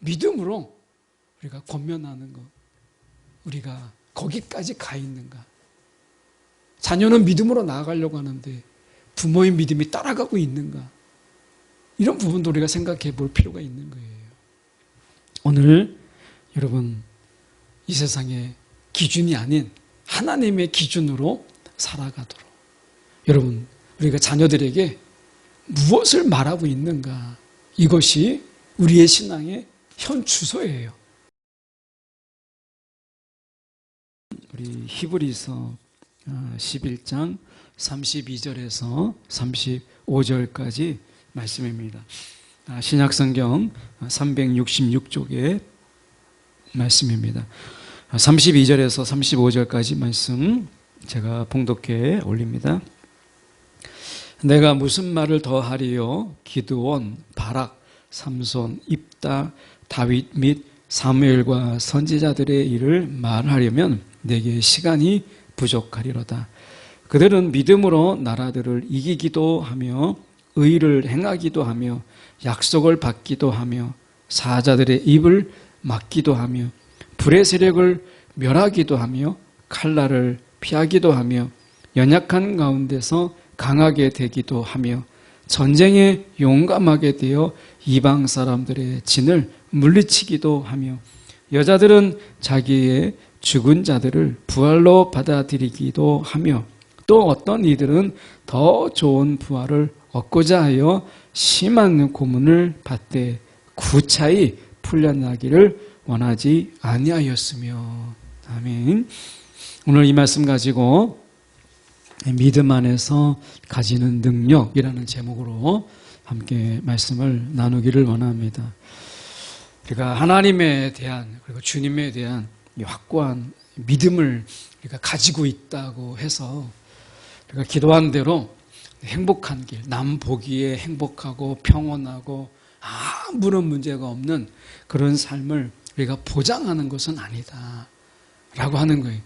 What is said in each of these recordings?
믿음으로 우리가 권면하는 것, 우리가 거기까지 가 있는가? 자녀는 믿음으로 나아가려고 하는데 부모의 믿음이 따라가고 있는가? 이런 부분도 우리가 생각해 볼 필요가 있는 거예요. 오늘 여러분, 이 세상의 기준이 아닌 하나님의 기준으로 살아가도록, 여러분, 우리가 자녀들에게 무엇을 말하고 있는가? 이것이 우리의 신앙의 현 주소예요. 우리 히브리서 11장 32절에서 35절까지 말씀입니다. 신약성경 366쪽의 말씀입니다. 32절에서 35절까지 말씀 제가 봉독해 올립니다. 내가 무슨 말을 더하리요? 기드온, 바락, 삼손, 입다, 다윗 및 사무엘과 선지자들의 일을 말하려면 내게 시간이 부족하리로다. 그들은 믿음으로 나라들을 이기기도 하며 의를 행하기도 하며 약속을 받기도 하며 사자들의 입을 막기도 하며 불의 세력을 멸하기도 하며 칼날을 피하기도 하며 연약한 가운데서 강하게 되기도 하며 전쟁에 용감하게 되어 이방 사람들의 진을 물리치기도 하며 여자들은 자기의 죽은 자들을 부활로 받아들이기도 하며 또 어떤 이들은 더 좋은 부활을 얻고자 하여 심한 고문을 받되 구차히 풀려나기를 원하지 아니하였으며. 아멘. 오늘 이 말씀 가지고 믿음 안에서 가지는 능력이라는 제목으로 함께 말씀을 나누기를 원합니다. 우리가 하나님에 대한, 그리고 주님에 대한 이 확고한 믿음을 우리가 가지고 있다고 해서 우리가 기도한 대로 행복한 길, 남 보기에 행복하고 평온하고 아무런 문제가 없는 그런 삶을 우리가 보장하는 것은 아니다 라고 하는 거예요.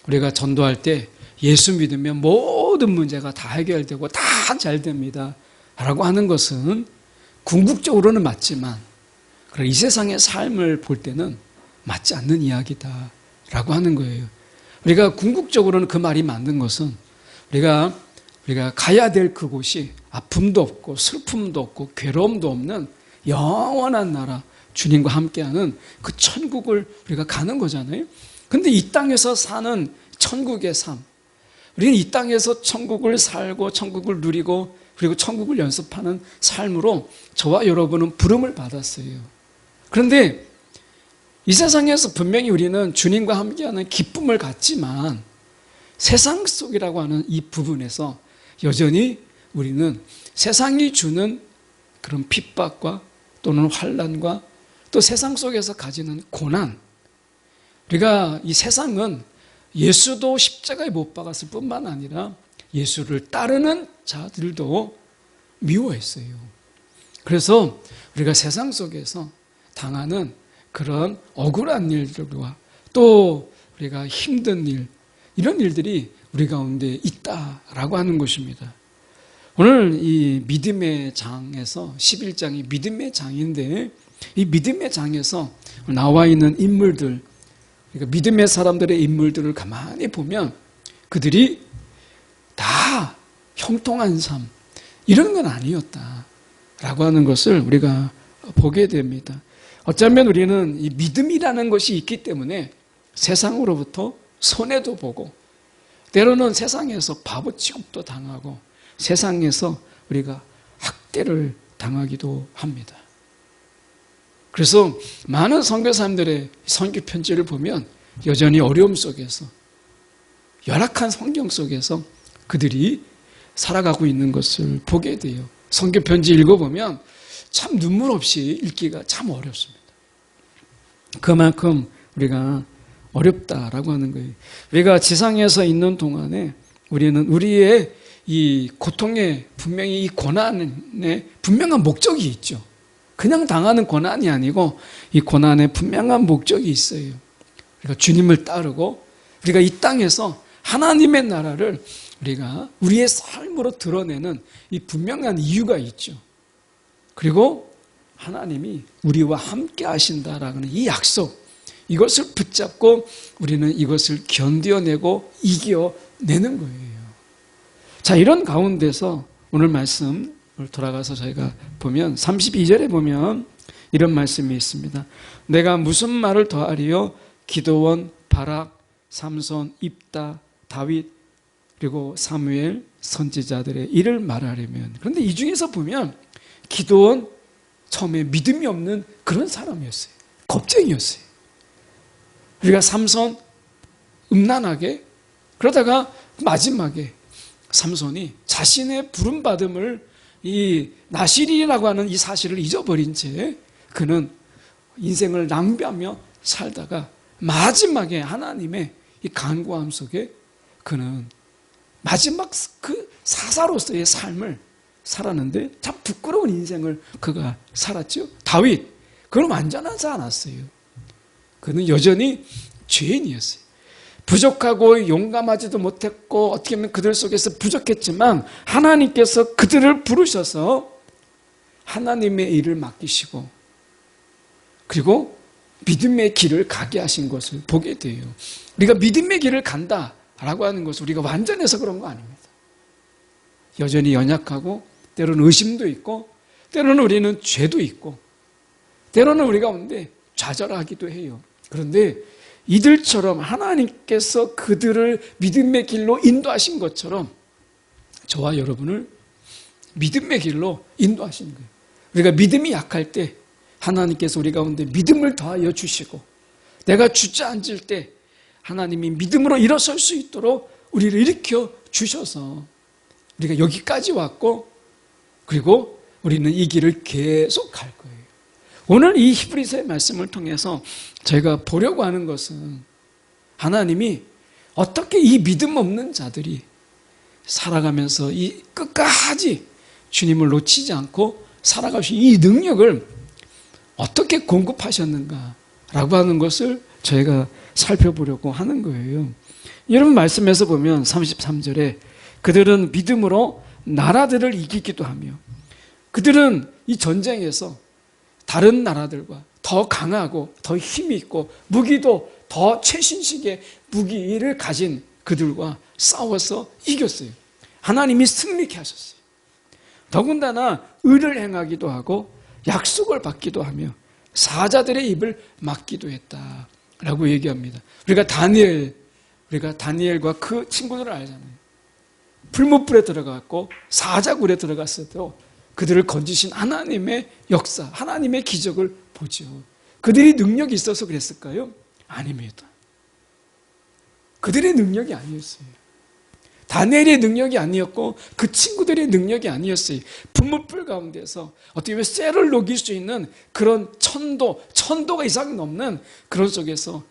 우리가 전도할 때 예수 믿으면 모든 문제가 다 해결되고 다 잘 됩니다 라고 하는 것은 궁극적으로는 맞지만 이 세상의 삶을 볼 때는 맞지 않는 이야기다 라고 하는 거예요. 우리가 궁극적으로는 그 말이 맞는 것은 우리가 가야 될 그곳이 아픔도 없고 슬픔도 없고 괴로움도 없는 영원한 나라, 주님과 함께하는 그 천국을 우리가 가는 거잖아요. 근데 이 땅에서 사는 천국의 삶, 우리는 이 땅에서 천국을 살고 천국을 누리고 그리고 천국을 연습하는 삶으로 저와 여러분은 부름을 받았어요. 그런데 이 세상에서 분명히 우리는 주님과 함께하는 기쁨을 갖지만 세상 속이라고 하는 이 부분에서 여전히 우리는 세상이 주는 그런 핍박과 또는 환난과 또 세상 속에서 가지는 고난, 우리가 이 세상은 예수도 십자가에 못 박았을 뿐만 아니라 예수를 따르는 자들도 미워했어요. 그래서 우리가 세상 속에서 당하는 그런 억울한 일들과 또 우리가 힘든 일, 이런 일들이 우리 가운데 있다라고 하는 것입니다. 오늘 이 믿음의 장에서 11장이 믿음의 장인데 이 믿음의 장에서 나와 있는 인물들, 그러니까 믿음의 사람들의 인물들을 가만히 보면 그들이 다 형통한 삶, 이런 건 아니었다라고 하는 것을 우리가 보게 됩니다. 어쩌면 우리는 이 믿음이라는 것이 있기 때문에 세상으로부터 손해도 보고 때로는 세상에서 바보 취급도 당하고 세상에서 우리가 학대를 당하기도 합니다. 그래서 많은 선교사님들의 선교 편지를 보면 여전히 어려움 속에서 열악한 환경 속에서 그들이 살아가고 있는 것을 보게 돼요. 선교 편지 읽어보면 참 눈물 없이 읽기가 참 어렵습니다. 그만큼 우리가 어렵다라고 하는 거예요. 우리가 지상에서 있는 동안에 우리는 우리의 이 고통에 분명히 이 고난에 분명한 목적이 있죠. 그냥 당하는 고난이 아니고 이 고난에 분명한 목적이 있어요. 우리가 주님을 따르고 우리가 이 땅에서 하나님의 나라를 우리가 우리의 삶으로 드러내는 이 분명한 이유가 있죠. 그리고 하나님이 우리와 함께 하신다라는 이 약속, 이것을 붙잡고 우리는 이것을 견뎌내고 이겨내는 거예요. 자, 이런 가운데서 오늘 말씀을 돌아가서 저희가 보면 32절에 보면 이런 말씀이 있습니다. 내가 무슨 말을 더하리요? 기드온, 바락, 삼손, 입다, 다윗, 그리고 사무엘 선지자들의 일을 말하려면, 그런데 이 중에서 보면 기드온 처음에 믿음이 없는 그런 사람이었어요. 겁쟁이였어요. 우리가 삼손 음란하게, 그러다가 마지막에 삼손이 자신의 부름받음을 이 나실이라고 하는 이 사실을 잊어버린 채 그는 인생을 낭비하며 살다가 마지막에 하나님의 이 간구함 속에 그는 마지막 그 사사로서의 삶을 살았는데 참 부끄러운 인생을 그가 살았죠. 다윗, 그는 완전하지 않았어요. 그는 여전히 죄인이었어요. 부족하고 용감하지도 못했고 어떻게 보면 그들 속에서 부족했지만 하나님께서 그들을 부르셔서 하나님의 일을 맡기시고 그리고 믿음의 길을 가게 하신 것을 보게 돼요. 우리가 믿음의 길을 간다라고 하는 것은 우리가 완전해서 그런 거 아닙니다. 여전히 연약하고 때로는 의심도 있고 때로는 우리는 죄도 있고 때로는 우리 가운데 좌절하기도 해요. 그런데 이들처럼 하나님께서 그들을 믿음의 길로 인도하신 것처럼 저와 여러분을 믿음의 길로 인도하시는 거예요. 우리가 믿음이 약할 때 하나님께서 우리 가운데 믿음을 더하여 주시고 내가 주저앉을 때 하나님이 믿음으로 일어설 수 있도록 우리를 일으켜 주셔서 우리가 여기까지 왔고 그리고 우리는 이 길을 계속 갈 거예요. 오늘 이 히브리서의 말씀을 통해서 저희가 보려고 하는 것은 하나님이 어떻게 이 믿음 없는 자들이 살아가면서 이 끝까지 주님을 놓치지 않고 살아갈 수 있는 이 능력을 어떻게 공급하셨는가라고 하는 것을 저희가 살펴보려고 하는 거예요. 여러분 말씀에서 보면 33절에 그들은 믿음으로 나라들을 이기기도 하며 그들은 이 전쟁에서 다른 나라들과 더 강하고 더 힘이 있고 무기도 더 최신식의 무기를 가진 그들과 싸워서 이겼어요. 하나님이 승리케 하셨어요. 더군다나 의를 행하기도 하고 약속을 받기도 하며 사자들의 입을 막기도 했다라고 얘기합니다. 우리가 다니엘과 그 친구들을 알잖아요. 불못불에 들어갔고 사자굴에 들어갔어도 그들을 건지신 하나님의 역사, 하나님의 기적을 보죠. 그들이 능력이 있어서 그랬을까요? 아닙니다. 그들의 능력이 아니었어요. 다니엘의 능력이 아니었고 그 친구들의 능력이 아니었어요. 불못불 가운데서 어떻게 보면 쇠를 녹일 수 있는 그런 천도가 이상 넘는 그런 속에서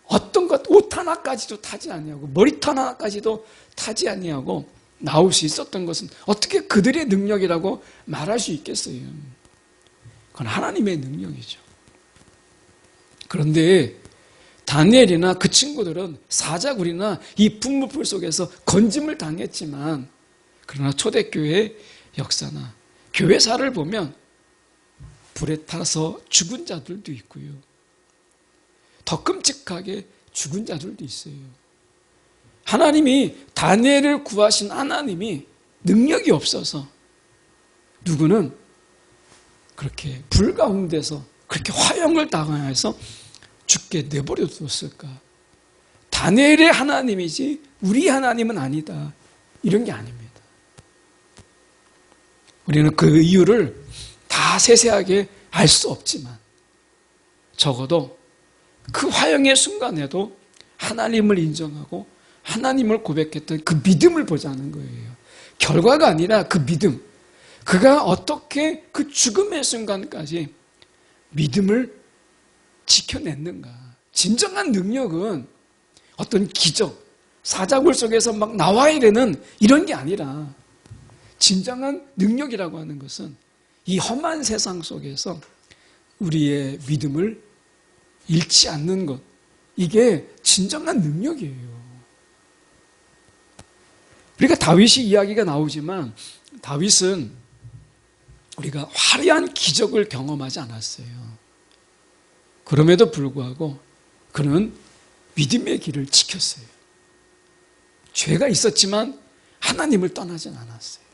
어떤 것, 옷 하나까지도 타지 아니하고 머리털 하나까지도 타지 아니하고 나올 수 있었던 것은 어떻게 그들의 능력이라고 말할 수 있겠어요? 그건 하나님의 능력이죠. 그런데 다니엘이나 그 친구들은 사자굴이나 이 분무불 속에서 건짐을 당했지만 그러나 초대교회의 역사나 교회사를 보면 불에 타서 죽은 자들도 있고요. 더 끔찍하게 죽은 자들도 있어요. 하나님이 다니엘을 구하신 하나님이 능력이 없어서 누구는 그렇게 불 가운데서 그렇게 화형을 당하여서 죽게 내버려 두었을까? 다니엘의 하나님이지 우리 하나님은 아니다. 이런 게 아닙니다. 우리는 그 이유를 다 세세하게 알 수 없지만 적어도 그 화형의 순간에도 하나님을 인정하고 하나님을 고백했던 그 믿음을 보자는 거예요. 결과가 아니라 그 믿음. 그가 어떻게 그 죽음의 순간까지 믿음을 지켜냈는가. 진정한 능력은 어떤 기적, 사자굴 속에서 막 나와야 되는 이런 게 아니라 진정한 능력이라고 하는 것은 이 험한 세상 속에서 우리의 믿음을 잃지 않는 것. 이게 진정한 능력이에요. 우리가 다윗이 이야기가 나오지만 다윗은 우리가 화려한 기적을 경험하지 않았어요. 그럼에도 불구하고 그는 믿음의 길을 지켰어요. 죄가 있었지만 하나님을 떠나진 않았어요.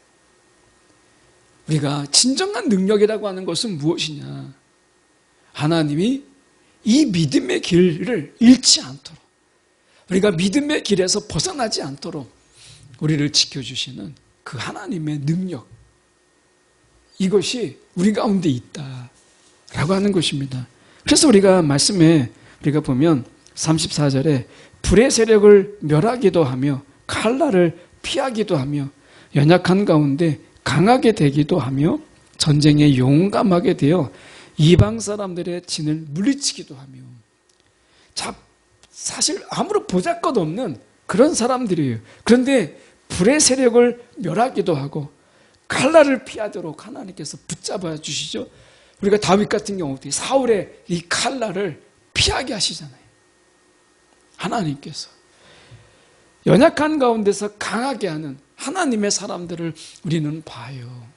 우리가 진정한 능력이라고 하는 것은 무엇이냐? 하나님이 이 믿음의 길을 잃지 않도록, 우리가 믿음의 길에서 벗어나지 않도록 우리를 지켜주시는 그 하나님의 능력, 이것이 우리 가운데 있다라고 하는 것입니다. 그래서 우리가 말씀에 우리가 보면 34절에 불의 세력을 멸하기도 하며 칼날을 피하기도 하며 연약한 가운데 강하게 되기도 하며 전쟁에 용감하게 되어 이방 사람들의 진을 물리치기도 하며. 자, 사실 아무런 보잘것없는 그런 사람들이에요. 그런데 불의 세력을 멸하기도 하고 칼날을 피하도록 하나님께서 붙잡아 주시죠. 우리가 다윗 같은 경우 사울의 이 칼날을 피하게 하시잖아요. 하나님께서 연약한 가운데서 강하게 하는 하나님의 사람들을 우리는 봐요.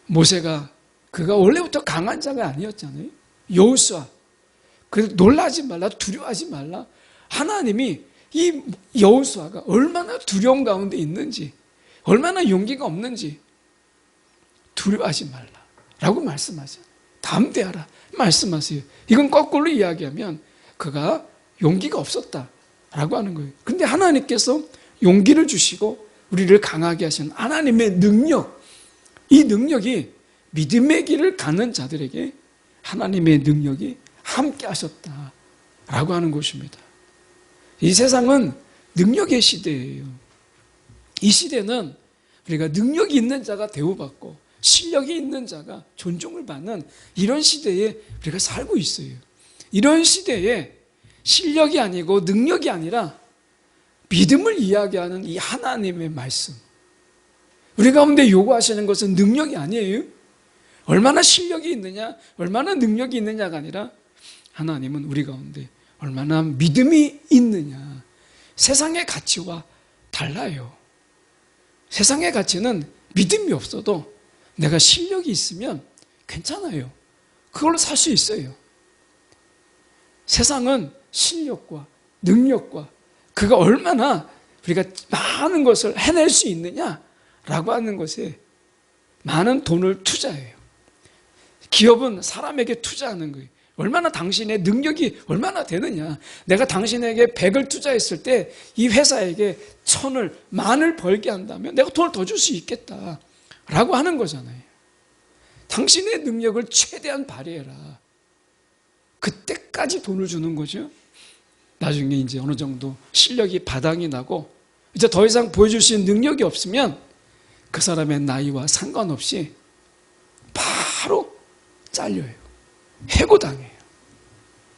모세가 그가 원래부터 강한 자가 아니었잖아요. 여호수아, 그 놀라지 말라, 두려워하지 말라. 하나님이 이 여호수아가 얼마나 두려움 가운데 있는지, 얼마나 용기가 없는지 두려워하지 말라라고 말씀하세요. 담대하라 말씀하세요. 이건 거꾸로 이야기하면 그가 용기가 없었다라고 하는 거예요. 그런데 하나님께서 용기를 주시고 우리를 강하게 하시는 하나님의 능력, 이 능력이 믿음의 길을 가는 자들에게 하나님의 능력이 함께 하셨다라고 하는 것입니다. 이 세상은 능력의 시대예요. 이 시대는 우리가 능력이 있는 자가 대우받고 실력이 있는 자가 존중을 받는 이런 시대에 우리가 살고 있어요. 이런 시대에 실력이 아니고 능력이 아니라 믿음을 이야기하는 이 하나님의 말씀, 우리 가운데 요구하시는 것은 능력이 아니에요. 얼마나 실력이 있느냐, 얼마나 능력이 있느냐가 아니라 하나님은 우리 가운데 얼마나 믿음이 있느냐. 세상의 가치와 달라요. 세상의 가치는 믿음이 없어도 내가 실력이 있으면 괜찮아요. 그걸로 살 수 있어요. 세상은 실력과 능력과 그가 얼마나 우리가 많은 것을 해낼 수 있느냐라고 하는 것에 많은 돈을 투자해요. 기업은 사람에게 투자하는 거예요. 얼마나 당신의 능력이 얼마나 되느냐. 내가 당신에게 100을 투자했을 때 이 회사에게 1000을, 10,000을 벌게 한다면 내가 돈을 더 줄 수 있겠다라고 하는 거잖아요. 당신의 능력을 최대한 발휘해라. 그때까지 돈을 주는 거죠. 나중에 이제 어느 정도 실력이 바닥이 나고 이제 더 이상 보여줄 수 있는 능력이 없으면 그 사람의 나이와 상관없이 바로 잘려요. 해고당해요.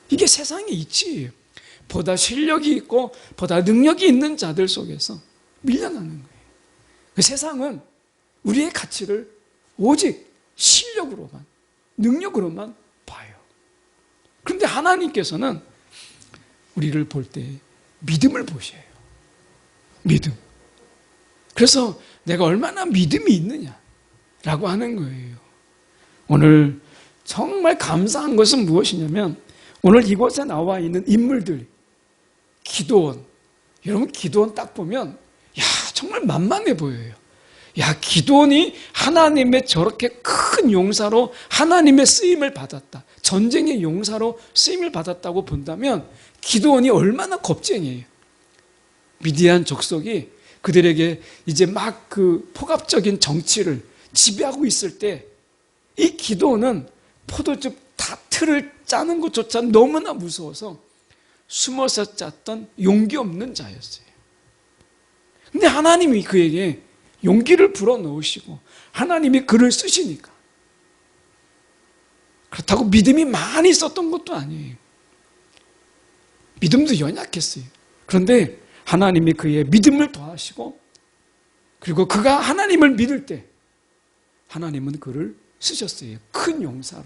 이게 세상의 이치예요. 보다 실력이 있고 보다 능력이 있는 자들 속에서 밀려나는 거예요. 그 세상은 우리의 가치를 오직 실력으로만, 능력으로만 봐요. 그런데 하나님께서는 우리를 볼 때 믿음을 보셔요. 믿음. 그래서 내가 얼마나 믿음이 있느냐라고 하는 거예요. 오늘 정말 감사한 것은 무엇이냐면 오늘 이곳에 나와 있는 인물들, 기드온, 여러분 기드온 딱 보면 야 정말 만만해 보여요. 야 기드온이 하나님의 저렇게 큰 용사로 하나님의 쓰임을 받았다, 전쟁의 용사로 쓰임을 받았다고 본다면 기드온이 얼마나 겁쟁이에요. 미디안 족속이 그들에게 이제 막 그 폭압적인 정치를 지배하고 있을 때 이 기드온은 포도즙 다 틀을 짜는 것조차 너무나 무서워서 숨어서 짰던 용기 없는 자였어요. 근데 하나님이 그에게 용기를 불어넣으시고 하나님이 그를 쓰시니까, 그렇다고 믿음이 많이 있었던 것도 아니에요. 믿음도 연약했어요. 그런데 하나님이 그의 믿음을 더하시고, 그리고 그가 하나님을 믿을 때 하나님은 그를 쓰셨어요. 큰 용사로.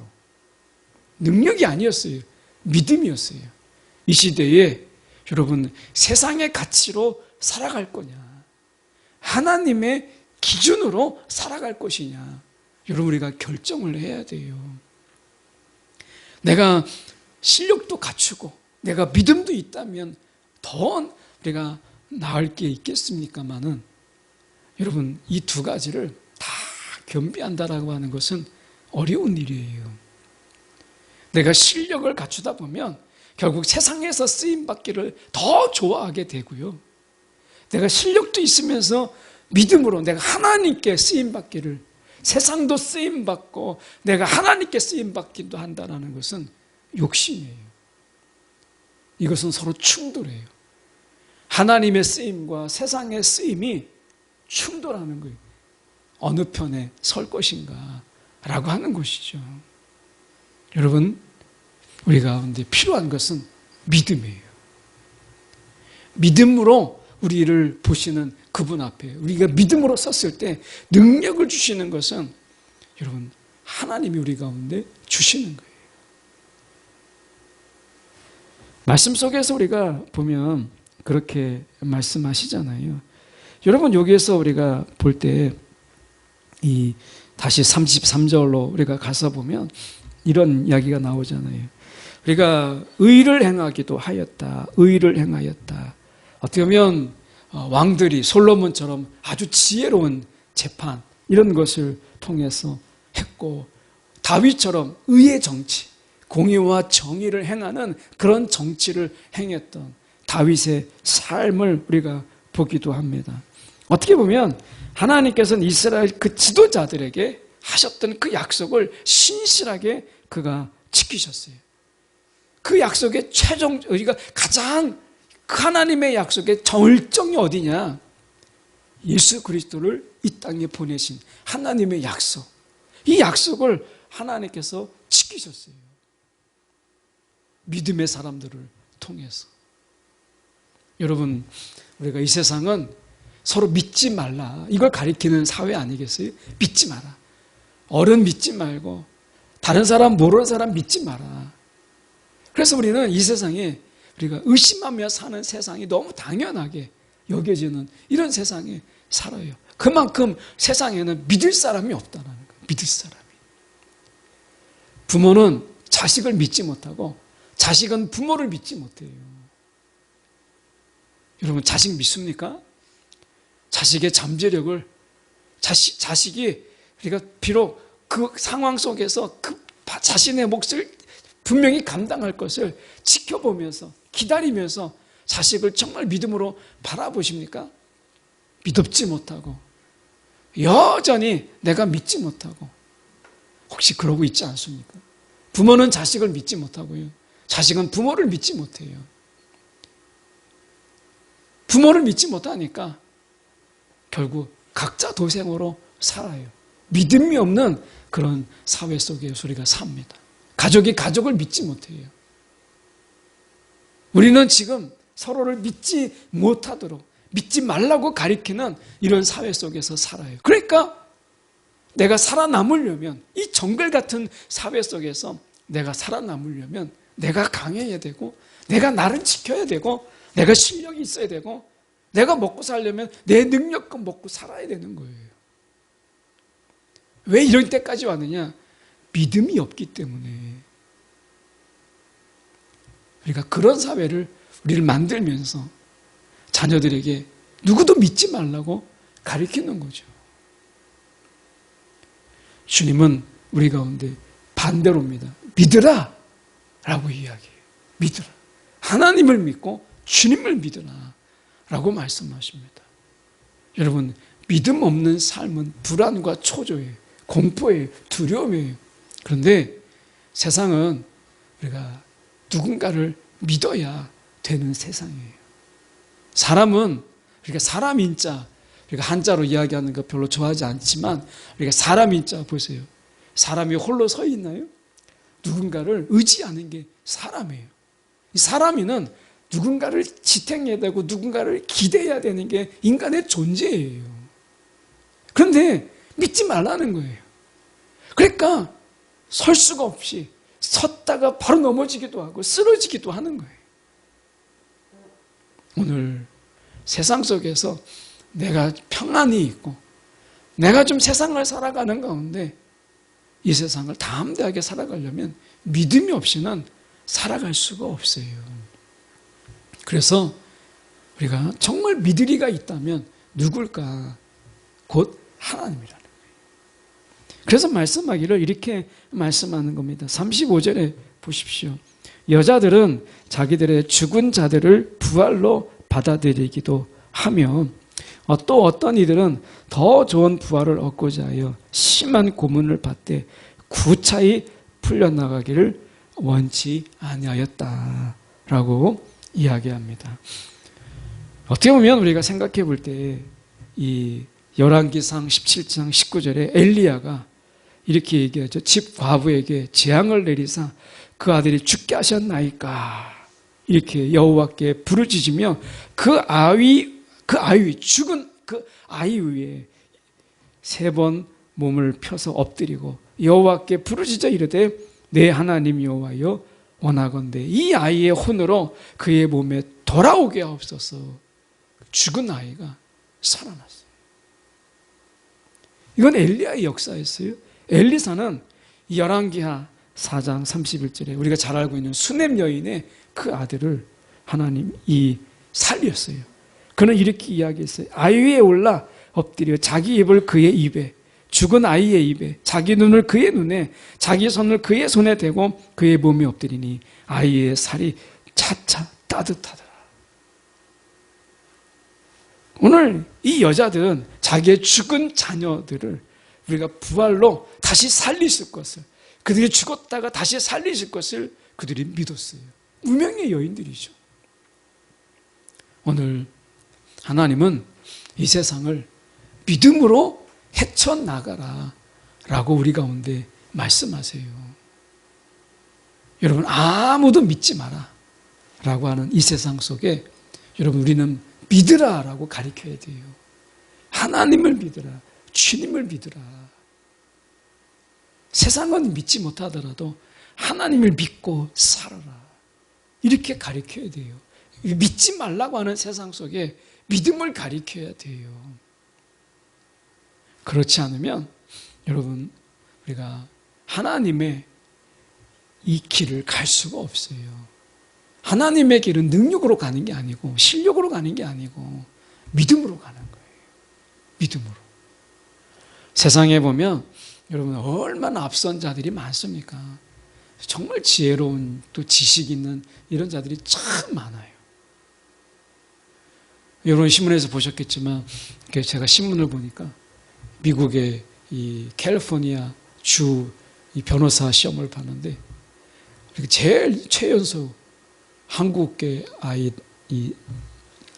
능력이 아니었어요. 믿음이었어요. 이 시대에 여러분 세상의 가치로 살아갈 거냐, 하나님의 기준으로 살아갈 것이냐, 여러분, 우리가 결정을 해야 돼요. 내가 실력도 갖추고 내가 믿음도 있다면 더 우리가 나을 게 있겠습니까마는, 여러분, 이 두 가지를 다 겸비한다라고 하는 것은 어려운 일이에요. 내가 실력을 갖추다 보면 결국 세상에서 쓰임받기를 더 좋아하게 되고요. 내가 실력도 있으면서 믿음으로 내가 하나님께 쓰임받기를, 세상도 쓰임받고 내가 하나님께 쓰임받기도 한다는 것은 욕심이에요. 이것은 서로 충돌해요. 하나님의 쓰임과 세상의 쓰임이 충돌하는 거예요. 어느 편에 설 것인가 라고 하는 것이죠. 여러분, 우리 가운데 필요한 것은 믿음이에요. 믿음으로 우리를 보시는 그분 앞에 우리가 믿음으로 섰을 때 능력을 주시는 것은, 여러분, 하나님이 우리 가운데 주시는 거예요. 말씀 속에서 우리가 보면 그렇게 말씀하시잖아요. 여러분, 여기에서 우리가 볼 때 이 다시 33절로 우리가 가서 보면 이런 이야기가 나오잖아요. 우리가 의를 행하기도 하였다. 의를 행하였다. 어떻게 보면 왕들이 솔로몬처럼 아주 지혜로운 재판, 이런 것을 통해서 했고, 다윗처럼 의의 정치, 공의와 정의를 행하는 그런 정치를 행했던 다윗의 삶을 우리가 보기도 합니다. 어떻게 보면 하나님께서는 이스라엘 그 지도자들에게 하셨던 그 약속을 신실하게 그가 지키셨어요. 그 약속의 최종, 우리가 가장 하나님의 약속의 절정이 어디냐? 예수 그리스도를 이 땅에 보내신 하나님의 약속. 이 약속을 하나님께서 지키셨어요. 믿음의 사람들을 통해서. 여러분, 우리가 이 세상은 서로 믿지 말라, 이걸 가리키는 사회 아니겠어요? 믿지 마라. 어른 믿지 말고 다른 사람, 모르는 사람 믿지 마라. 그래서 우리는 이 세상에 우리가 의심하며 사는 세상이 너무 당연하게 여겨지는 이런 세상에 살아요. 그만큼 세상에는 믿을 사람이 없다는 거예요. 믿을 사람이. 부모는 자식을 믿지 못하고 자식은 부모를 믿지 못해요. 여러분, 자식 믿습니까? 자식의 잠재력을, 자식이 우리가 비록 그 상황 속에서 그 자신의 몫을 분명히 감당할 것을 지켜보면서 기다리면서 자식을 정말 믿음으로 바라보십니까? 믿지 못하고 여전히 내가 믿지 못하고, 혹시 그러고 있지 않습니까? 부모는 자식을 믿지 못하고요, 자식은 부모를 믿지 못해요. 부모를 믿지 못하니까 결국 각자 도생으로 살아요. 믿음이 없는 그런 사회 속에서 우리가 삽니다. 가족이 가족을 믿지 못해요. 우리는 지금 서로를 믿지 못하도록, 믿지 말라고 가리키는 이런 사회 속에서 살아요. 그러니까 내가 살아남으려면, 이 정글 같은 사회 속에서 내가 살아남으려면 내가 강해야 되고, 내가 나를 지켜야 되고, 내가 실력이 있어야 되고, 내가 먹고 살려면 내 능력껏 먹고 살아야 되는 거예요. 왜 이런 때까지 왔느냐? 믿음이 없기 때문에. 우리가 그런 사회를 우리를 만들면서 자녀들에게 누구도 믿지 말라고 가르치는 거죠. 주님은 우리 가운데 반대로입니다. 믿으라 라고 이야기해요. 믿으라. 하나님을 믿고 주님을 믿으라 라고 말씀하십니다. 여러분, 믿음 없는 삶은 불안과 초조예요. 공포예요. 두려움이에요. 그런데 세상은 우리가 누군가를 믿어야 되는 세상이에요. 사람은 우리가 사람인자, 우리가 한자로 이야기하는 거 별로 좋아하지 않지만, 우리가 사람인자 보세요. 사람이 홀로 서 있나요? 누군가를 의지하는 게 사람이에요. 이 사람이는 누군가를 지탱해야 되고 누군가를 기대해야 되는 게 인간의 존재예요. 그런데 믿지 말라는 거예요. 그러니까 설 수가 없이 섰다가 바로 넘어지기도 하고 쓰러지기도 하는 거예요. 오늘 세상 속에서 내가 평안이 있고 내가 좀 세상을 살아가는 가운데 이 세상을 담대하게 살아가려면 믿음이 없이는 살아갈 수가 없어요. 그래서 우리가 정말 믿으리가 있다면 누굴까? 곧 하나님이라는 거예요. 그래서 말씀하기를 이렇게 말씀하는 겁니다. 35절에 보십시오. 여자들은 자기들의 죽은 자들을 부활로 받아들이기도 하며 또 어떤 이들은 더 좋은 부활을 얻고자 하여 심한 고문을 받되 구차히 풀려나가기를 원치 아니하였다라고 이야기합니다. 어떻게 보면 우리가 생각해 볼 때 이 열왕기상 17장 19절에 엘리야가 이렇게 얘기하죠. 집 과부에게 재앙을 내리사 그 아들이 죽게 하셨나이까 이렇게 여호와께 부르짖으며 그 아이 죽은 그 아이 위에 3번 몸을 펴서 엎드리고 여호와께 부르짖어 이르되 내 하나님 여호와여 원하건대 이 아이의 혼으로 그의 몸에 돌아오게 하옵소서. 죽은 아이가 살아났어요. 이건 엘리야의 역사였어요. 엘리사는 열왕기하 4장 31절에 우리가 잘 알고 있는 수넴 여인의 그 아들을 하나님이 살렸어요. 그는 이렇게 이야기했어요. 아이 위에 올라 엎드려 자기 입을 그의 입에, 죽은 아이의 입에, 자기 눈을 그의 눈에, 자기 손을 그의 손에 대고 그의 몸에 엎드리니 아이의 살이 차차 따뜻하더라. 오늘 이 여자들은 자기의 죽은 자녀들을 우리가 부활로 다시 살리실 것을, 그들이 죽었다가 다시 살리실 것을 그들이 믿었어요. 무명의 여인들이죠. 오늘 하나님은 이 세상을 믿음으로 헤쳐나가라 라고 우리 가운데 말씀하세요. 여러분, 아무도 믿지 마라 라고 하는 이 세상 속에 여러분, 우리는 믿으라 라고 가르쳐야 돼요. 하나님을 믿으라, 주님을 믿으라. 세상은 믿지 못하더라도 하나님을 믿고 살아라, 이렇게 가르쳐야 돼요. 믿지 말라고 하는 세상 속에 믿음을 가르쳐야 돼요. 그렇지 않으면 여러분, 우리가 하나님의 이 길을 갈 수가 없어요. 하나님의 길은 능력으로 가는 게 아니고 실력으로 가는 게 아니고 믿음으로 가는 거예요. 믿음으로. 세상에 보면 여러분 얼마나 앞선 자들이 많습니까? 정말 지혜로운 또 지식 있는 이런 자들이 참 많아요. 여러분 신문에서 보셨겠지만 제가 신문을 보니까 미국의 이 캘리포니아 주 이 변호사 시험을 봤는데 제일 최연소 한국계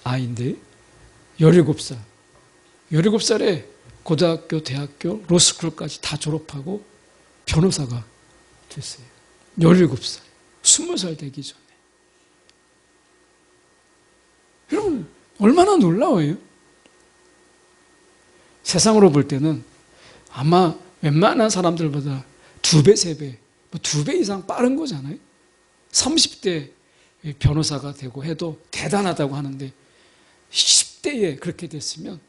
아이인데 17살. 17살에 고등학교, 대학교, 로스쿨까지 다 졸업하고 변호사가 됐어요. 17살. 20살 되기 전에. 여러분, 얼마나 놀라워요? 세상으로 볼 때는 아마 웬만한 사람들보다 2배, 3배, 2배 이상 빠른 거잖아요. 30대 변호사가 되고 해도 대단하다고 하는데 10대에 그렇게 됐으면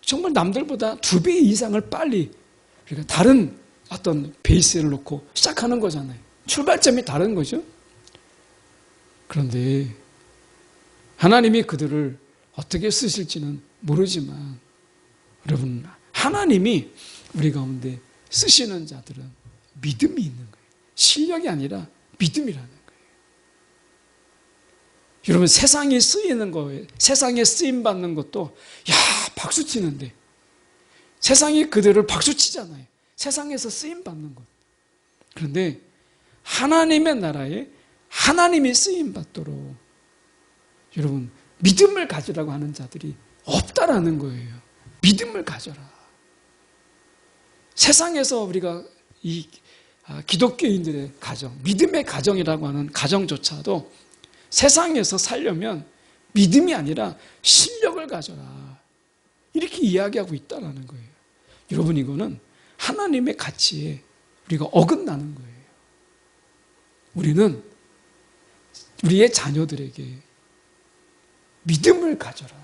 정말 남들보다 2배 이상을 빨리 우리가 다른 어떤 베이스를 놓고 시작하는 거잖아요. 출발점이 다른 거죠. 그런데 하나님이 그들을 어떻게 쓰실지는 모르지만 여러분, 하나님이 우리 가운데 쓰시는 자들은 믿음이 있는 거예요. 실력이 아니라 믿음이라는 거예요. 여러분, 세상에 쓰이는 거예요. 세상에 쓰임 받는 것도 박수 치는데 세상이 그들을 박수 치잖아요. 세상에서 쓰임 받는 것. 그런데 하나님의 나라에 하나님이 쓰임 받도록 여러분, 믿음을 가지라고 하는 자들이 없다라는 거예요. 믿음을 가져라. 세상에서 우리가 이 기독교인들의 가정, 믿음의 가정이라고 하는 가정조차도 세상에서 살려면 믿음이 아니라 실력을 가져라, 이렇게 이야기하고 있다는 거예요. 여러분, 이거는 하나님의 가치에 우리가 어긋나는 거예요. 우리는 우리의 자녀들에게 믿음을 가져라,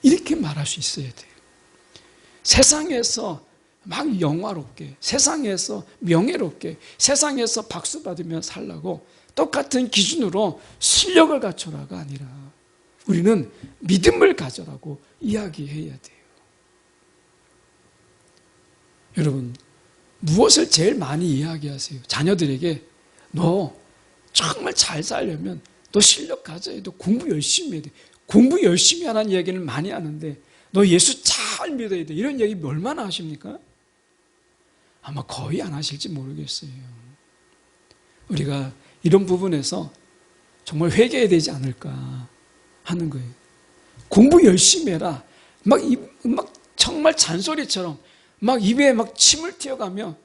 이렇게 말할 수 있어야 돼요. 세상에서 막 영화롭게, 세상에서 명예롭게, 세상에서 박수 받으며 살라고 똑같은 기준으로 실력을 갖춰라가 아니라 우리는 믿음을 가져라고 이야기해야 돼요. 여러분, 무엇을 제일 많이 이야기하세요? 자녀들에게 너 정말 잘 살려면 너 실력 가져야 돼. 너 공부 열심히 해야 돼. 공부 열심히 하라는 얘기를 많이 하는데 너 예수 잘 믿어야 돼. 이런 얘기 얼마나 하십니까? 아마 거의 안 하실지 모르겠어요. 우리가 이런 부분에서 정말 회개해야 되지 않을까 하는 거예요. 공부 열심히 해라. 막 정말 잔소리처럼 막 입에 막 침을 튀어가며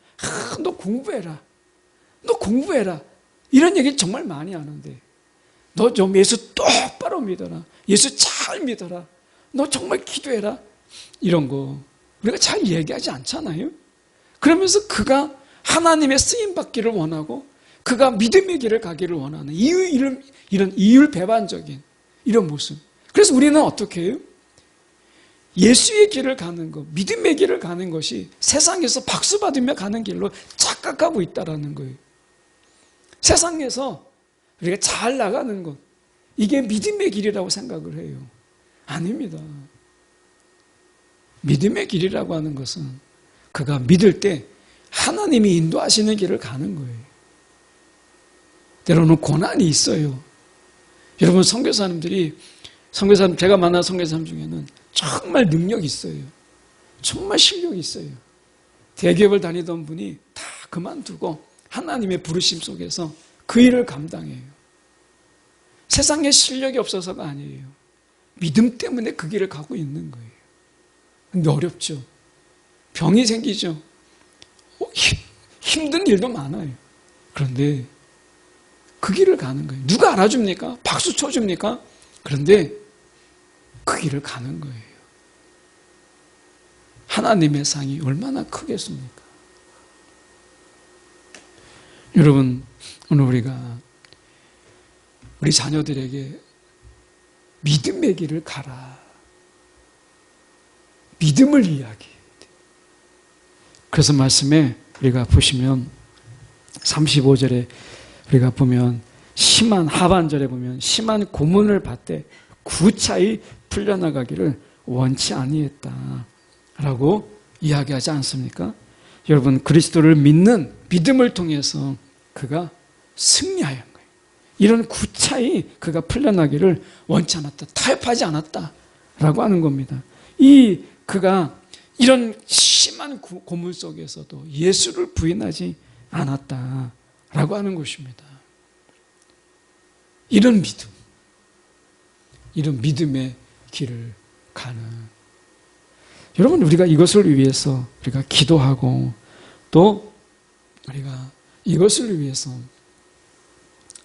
너 공부해라. 너 공부해라. 이런 얘기 정말 많이 하는데 너 좀 예수 똑바로 믿어라. 예수 잘 믿어라. 너 정말 기도해라. 이런 거 우리가 잘 얘기하지 않잖아요. 그러면서 그가 하나님의 쓰임받기를 원하고 그가 믿음의 길을 가기를 원하는 이런 이율배반적인 이런 모습. 그래서 우리는 어떻게 해요? 예수의 길을 가는 것, 믿음의 길을 가는 것이 세상에서 박수 받으며 가는 길로 착각하고 있다는 거예요. 세상에서 우리가 잘 나가는 것, 이게 믿음의 길이라고 생각을 해요. 아닙니다. 믿음의 길이라고 하는 것은 그가 믿을 때 하나님이 인도하시는 길을 가는 거예요. 때로는 고난이 있어요. 여러분, 제가 만난 선교사님 중에는 정말 능력이 있어요. 정말 실력이 있어요. 대기업을 다니던 분이 다 그만두고 하나님의 부르심 속에서 그 일을 감당해요. 세상에 실력이 없어서가 아니에요. 믿음 때문에 그 길을 가고 있는 거예요. 근데 어렵죠. 병이 생기죠. 힘든 일도 많아요. 그런데 그 길을 가는 거예요. 누가 알아줍니까? 박수 쳐줍니까? 그런데 그 길을 가는 거예요. 하나님의 상이 얼마나 크겠습니까? 여러분, 오늘 우리가 우리 자녀들에게 믿음의 길을 가라. 믿음을 이야기해야 돼. 그래서 말씀에 우리가 보시면 35절에 우리가 보면 하반절에 보면 심한 고문을 받되 구차히 풀려나가기를 원치 아니했다라고 이야기하지 않습니까? 여러분, 그리스도를 믿는 믿음을 통해서 그가 승리하였 거예요. 이런 구차히 그가 풀려나기를 원치 않았다. 타협하지 않았다라고 하는 겁니다. 그가 이런 심한 고문 속에서도 예수를 부인하지 않았다라고 하는 것입니다. 이런 믿음의 길을 가는. 여러분, 우리가 이것을 위해서 우리가 기도하고 또 우리가 이것을 위해서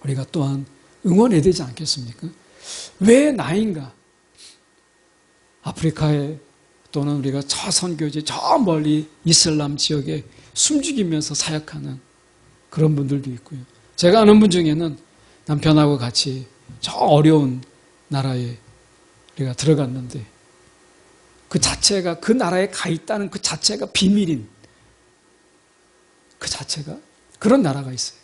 우리가 또한 응원해야 되지 않겠습니까? 왜 나인가? 아프리카에 또는 우리가 저 선교지 저 멀리 이슬람 지역에 숨죽이면서 사역하는 그런 분들도 있고요. 제가 아는 분 중에는 남편하고 같이 저 어려운 나라에 우리가 들어갔는데 그 자체가 그 나라에 가 있다는 그 자체가 비밀인 그 자체가 그런 나라가 있어요.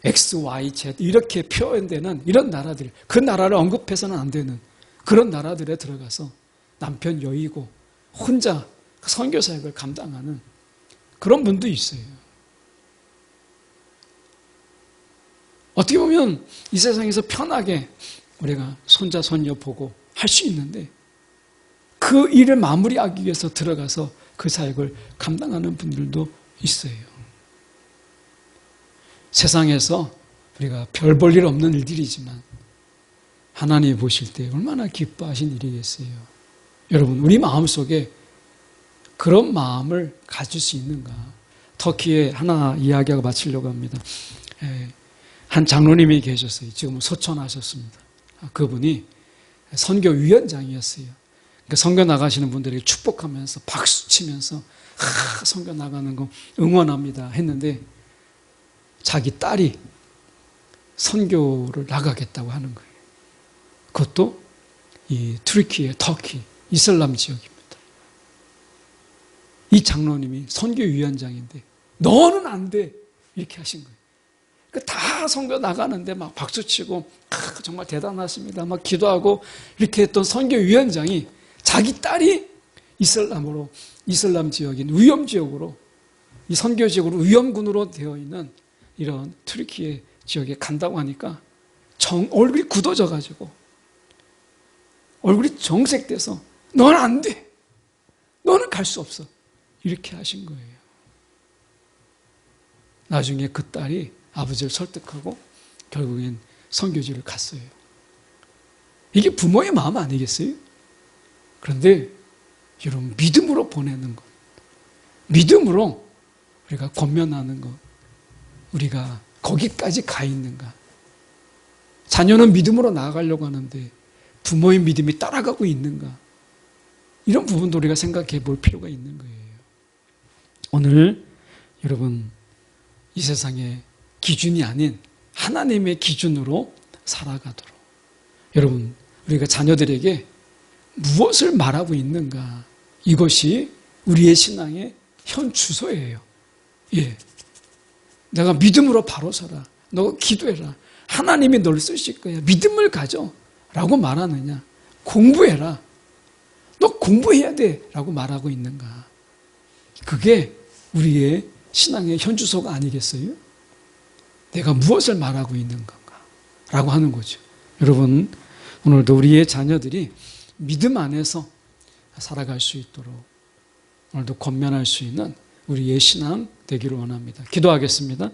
X, Y, Z 이렇게 표현되는 이런 나라들, 그 나라를 언급해서는 안 되는 그런 나라들에 들어가서 남편 여의고 혼자 선교 사역을 감당하는 그런 분도 있어요. 어떻게 보면 이 세상에서 편하게 우리가 손자 손녀 보고 할 수 있는데 그 일을 마무리하기 위해서 들어가서 그 사역을 감당하는 분들도 있어요. 세상에서 우리가 별 볼 일 없는 일들이지만 하나님이 보실 때 얼마나 기뻐하신 일이겠어요. 여러분, 우리 마음속에 그런 마음을 가질 수 있는가? 터키에 하나 이야기하고 마치려고 합니다. 한 장로님이 계셨어요. 지금은 소천하셨습니다. 그분이 선교위원장이었어요. 그러니까 선교 나가시는 분들에게 축복하면서 박수 치면서 선교 나가는 거 응원합니다 했는데 자기 딸이 선교를 나가겠다고 하는 거예요. 그것도 이 터키 이슬람 지역입니다. 이 장로님이 선교위원장인데 너는 안 돼 이렇게 하신 거예요. 다 선교 나가는데 막 박수치고 정말 대단하십니다 막 기도하고 이렇게 했던 선교위원장이 자기 딸이 이슬람 지역인 위험 지역으로, 이 선교 지역으로 위험군으로 되어 있는 이런 튀르키예 지역에 간다고 하니까 얼굴이 굳어져 가지고 얼굴이 정색돼서 너는 안 돼, 너는 갈 수 없어 이렇게 하신 거예요. 나중에 그 딸이 아버지를 설득하고 결국엔 선교지를 갔어요. 이게 부모의 마음 아니겠어요? 그런데 여러분, 믿음으로 보내는 것, 믿음으로 우리가 권면하는 것, 우리가 거기까지 가 있는가? 자녀는 믿음으로 나아가려고 하는데 부모의 믿음이 따라가고 있는가? 이런 부분도 우리가 생각해 볼 필요가 있는 거예요. 오늘 여러분, 이 세상의 기준이 아닌 하나님의 기준으로 살아가도록, 여러분, 우리가 자녀들에게 무엇을 말하고 있는가? 이것이 우리의 신앙의 현 주소예요. 예. 내가 믿음으로 바로 서라. 너 기도해라. 하나님이 널 쓰실 거야. 믿음을 가져. 라고 말하느냐? 공부해라. 너 공부해야 돼. 라고 말하고 있는가? 그게 우리의 신앙의 현 주소가 아니겠어요? 내가 무엇을 말하고 있는 건가? 라고 하는 거죠. 여러분, 오늘도 우리의 자녀들이 믿음 안에서 살아갈 수 있도록 오늘도 권면할 수 있는 우리의 신앙 되기를 원합니다. 기도하겠습니다.